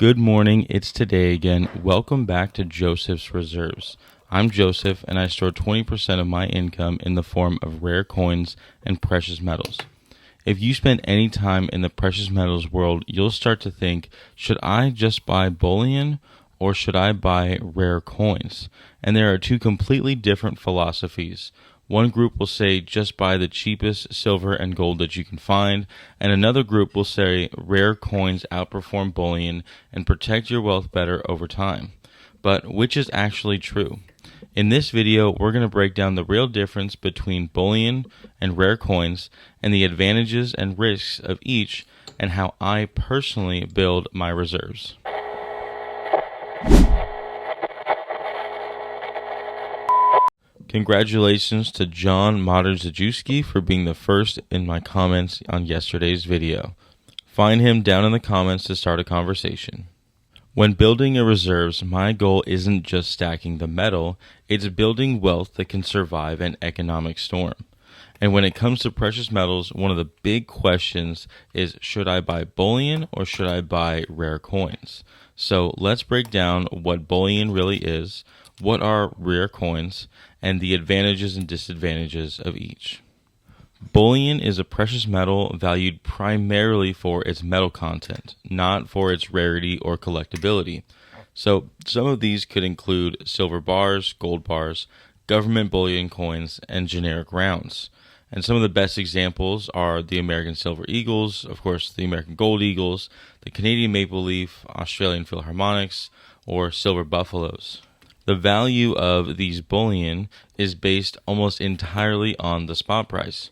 Good morning, it's today again. Welcome back to Joseph's Reserves. I'm Joseph and I store 20% of my income in the form of rare coins and precious metals. If you spend any time in the precious metals world, you'll start to think, should I just buy bullion or should I buy rare coins? And there are two completely different philosophies. One group will say just buy the cheapest silver and gold that you can find, and another group will say rare coins outperform bullion and protect your wealth better over time. But which is actually true? In this video, we're going to break down the real difference between bullion and rare coins and the advantages and risks of each and how I personally build my reserves. Congratulations to John Zajewski for being the first in my comments on yesterday's video. Find him down in the comments to start a conversation. When building a reserves, my goal isn't just stacking the metal, it's building wealth that can survive an economic storm. And when it comes to precious metals, one of the big questions is, should I buy bullion or should I buy rare coins? So let's break down what bullion really is, what are rare coins, and the advantages and disadvantages of each. Bullion is a precious metal valued primarily for its metal content, not for its rarity or collectability. So some of these could include silver bars, gold bars, government bullion coins, and generic rounds. And some of the best examples are the American Silver Eagles, of course the American Gold Eagles, the Canadian Maple Leaf, Australian Philharmonics, or Silver Buffaloes. The value of these bullion is based almost entirely on the spot price.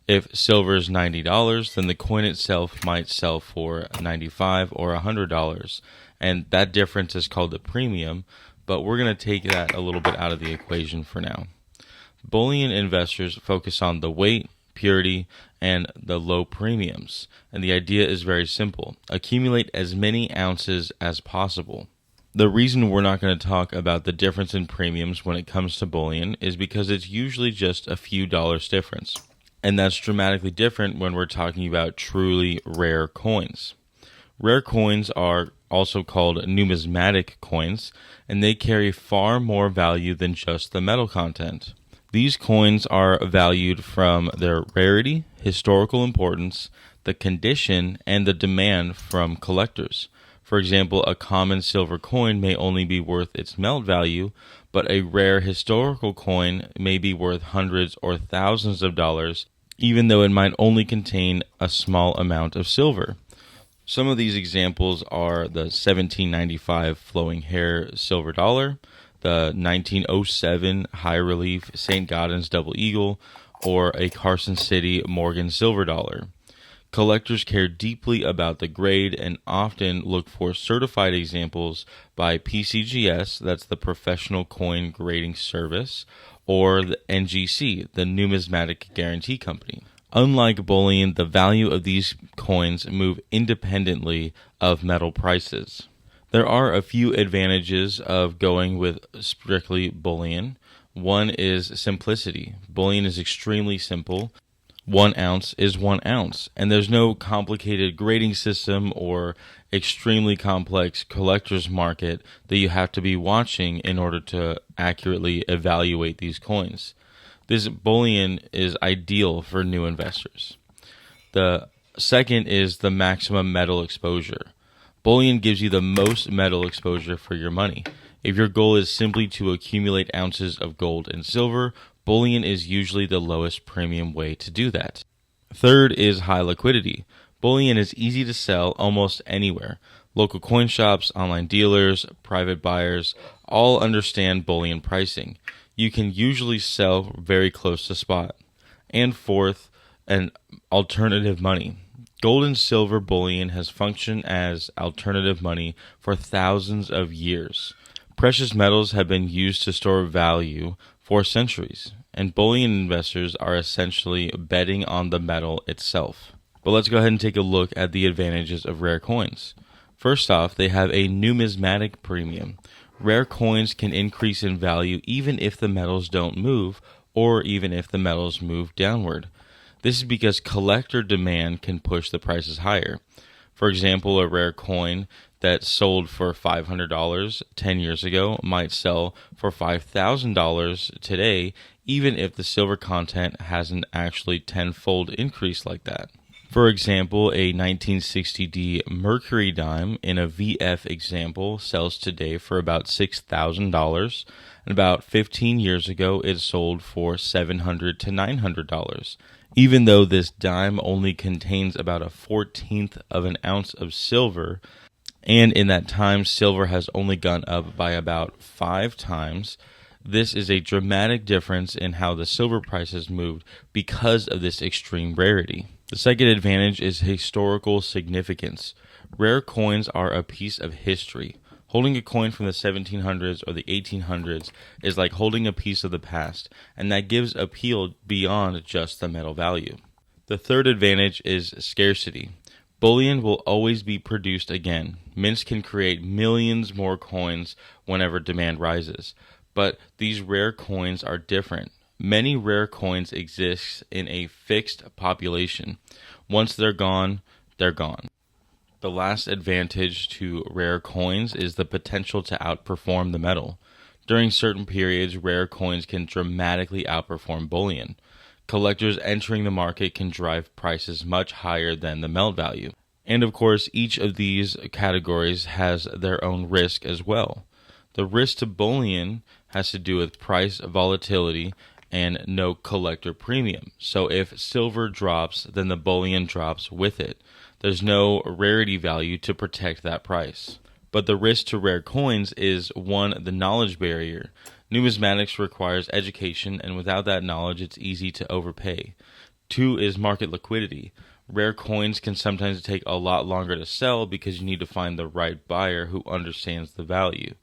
If silver is $90, then the coin itself might sell for $95 or $100, and that difference is called the premium, but we're going to take that a little bit out of the equation for now. Bullion investors focus on the weight, purity, and the low premiums, and the idea is very simple. Accumulate as many ounces as possible. The reason we're not going to talk about the difference in premiums when it comes to bullion is because it's usually just a few dollars difference. And that's dramatically different when we're talking about truly rare coins. Rare coins are also called numismatic coins, and they carry far more value than just the metal content. These coins are valued from their rarity, historical importance, the condition, and the demand from collectors. For example, a common silver coin may only be worth its melt value, but a rare historical coin may be worth hundreds or thousands of dollars, even though it might only contain a small amount of silver. Some of these examples are the 1795 flowing hair silver dollar, the 1907 high relief St. Gaudens double eagle, or a Carson City Morgan silver dollar. Collectors care deeply about the grade and often look for certified examples by PCGS, that's the Professional Coin Grading Service, or the NGC, the Numismatic Guarantee Company. Unlike bullion, the value of these coins move independently of metal prices. There are a few advantages of going with strictly bullion. One is simplicity. Bullion is extremely simple. 1 ounce is 1 ounce, and there's no complicated grading system or extremely complex collector's market that you have to be watching in order to accurately evaluate these coins. This bullion is ideal for new investors. The second is the maximum metal exposure. Bullion gives you the most metal exposure for your money. If your goal is simply to accumulate ounces of gold and silver, bullion is usually the lowest premium way to do that. Third is high liquidity. Bullion is easy to sell almost anywhere. Local coin shops, online dealers, private buyers all understand bullion pricing. You can usually sell very close to spot. And fourth, an alternative money. Gold and silver bullion has functioned as alternative money for thousands of years. Precious metals have been used to store value for centuries, and bullion investors are essentially betting on the metal itself. But let's go ahead and take a look at the advantages of rare coins. First off, they have a numismatic premium. Rare coins can increase in value even if the metals don't move, or even if the metals move downward. This is because collector demand can push the prices higher. For example, a rare coin that sold for $500 10 years ago might sell for $5,000 today, even if the silver content hasn't actually tenfold increased like that. For example, a 1960D Mercury Dime in a VF example sells today for about $6,000, and about 15 years ago it sold for $700 to $900. Even though this dime only contains about a 1/14 of an ounce of silver, and in that time silver has only gone up by about 5 times, this is a dramatic difference in how the silver price has moved because of this extreme rarity. The second advantage is historical significance. Rare coins are a piece of history. Holding a coin from the 1700s or the 1800s is like holding a piece of the past, and that gives appeal beyond just the metal value. The third advantage is scarcity. Bullion will always be produced again. Mints can create millions more coins whenever demand rises, but these rare coins are different. Many rare coins exist in a fixed population. Once they're gone, they're gone. The last advantage to rare coins is the potential to outperform the metal. During certain periods, rare coins can dramatically outperform bullion. Collectors entering the market can drive prices much higher than the melt value. And of course, each of these categories has their own risk as well. The risk to bullion has to do with price volatility and no collector premium. So if silver drops, then the bullion drops with it. There's no rarity value to protect that price. But the risk to rare coins is, one, the knowledge barrier. Numismatics requires education, and without that knowledge, it's easy to overpay. 2 is market liquidity. Rare coins can sometimes take a lot longer to sell because you need to find the right buyer who understands the value.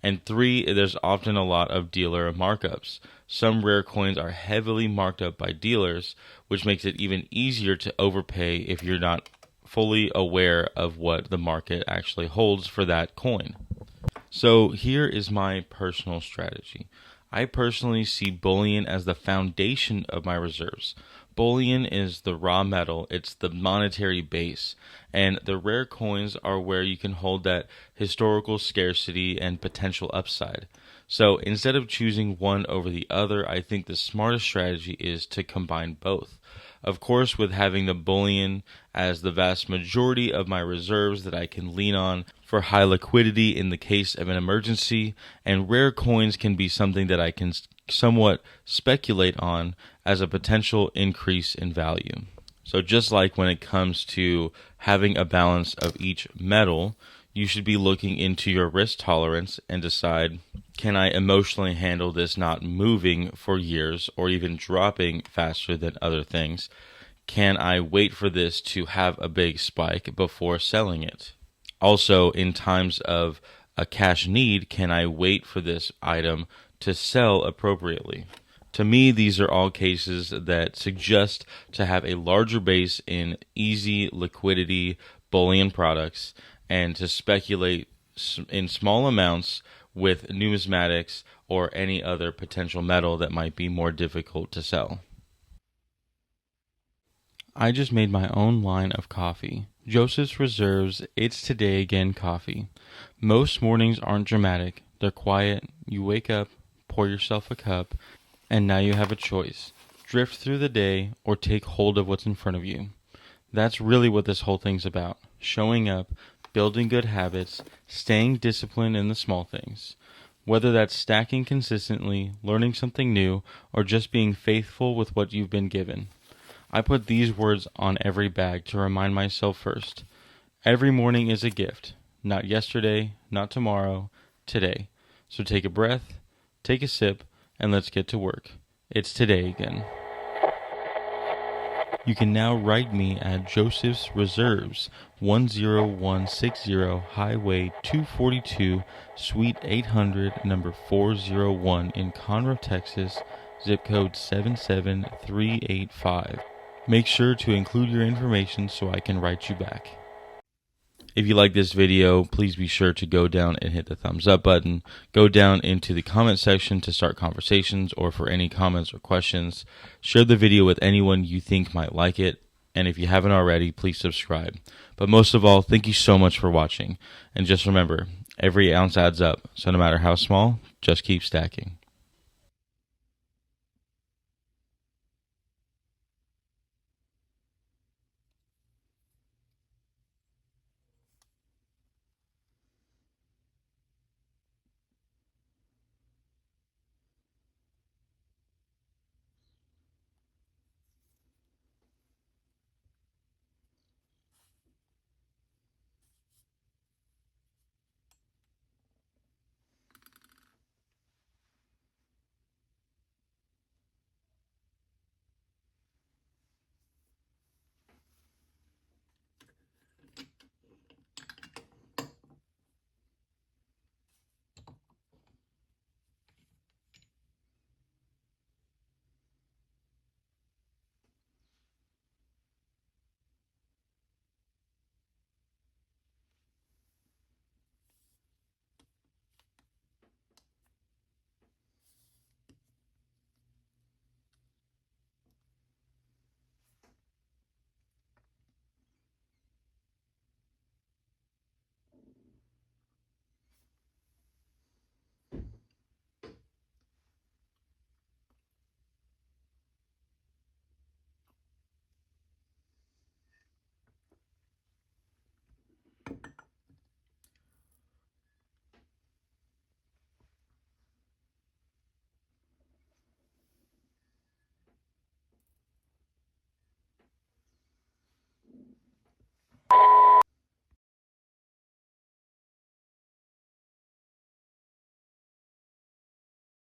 And 3, there's often a lot of dealer markups. Some rare coins are heavily marked up by dealers, which makes it even easier to overpay if you're not fully aware of what the market actually holds for that coin. So here is my personal strategy. I personally see bullion as the foundation of my reserves. Bullion is the raw metal, it's the monetary base, and the rare coins are where you can hold that historical scarcity and potential upside. So instead of choosing one over the other, I think the smartest strategy is to combine both. Of course, with having the bullion as the vast majority of my reserves that I can lean on for high liquidity in the case of an emergency, and rare coins can be something that I can somewhat speculate on as a potential increase in value. So just like when it comes to having a balance of each metal, you should be looking into your risk tolerance and decide, can I emotionally handle this not moving for years or even dropping faster than other things? Can I wait for this to have a big spike before selling it? Also, in times of a cash need, can I wait for this item to sell appropriately? To me, these are all cases that suggest to have a larger base in easy liquidity bullion products and to speculate in small amounts with numismatics or any other potential metal that might be more difficult to sell. I just made my own line of coffee. Joseph's Reserves It's Today Again coffee. Most mornings aren't dramatic. They're quiet. You wake up, pour yourself a cup, and now you have a choice. Drift through the day or take hold of what's in front of you. That's really what this whole thing's about. Showing up, building good habits, staying disciplined in the small things. Whether that's stacking consistently, learning something new, or just being faithful with what you've been given. I put these words on every bag to remind myself first. Every morning is a gift. Not yesterday, not tomorrow, today. So take a breath, take a sip, and let's get to work. It's today again. You can now write me at Joseph's Reserves, 10160 Highway 242, Suite 800, number 401 in Conroe, Texas, zip code 77385. Make sure to include your information so I can write you back. If you like this video, please be sure to go down and hit the thumbs up button. Go down into the comment section to start conversations or for any comments or questions. Share the video with anyone you think might like it. And if you haven't already, please subscribe. But most of all, thank you so much for watching. And just remember, every ounce adds up, so no matter how small, just keep stacking.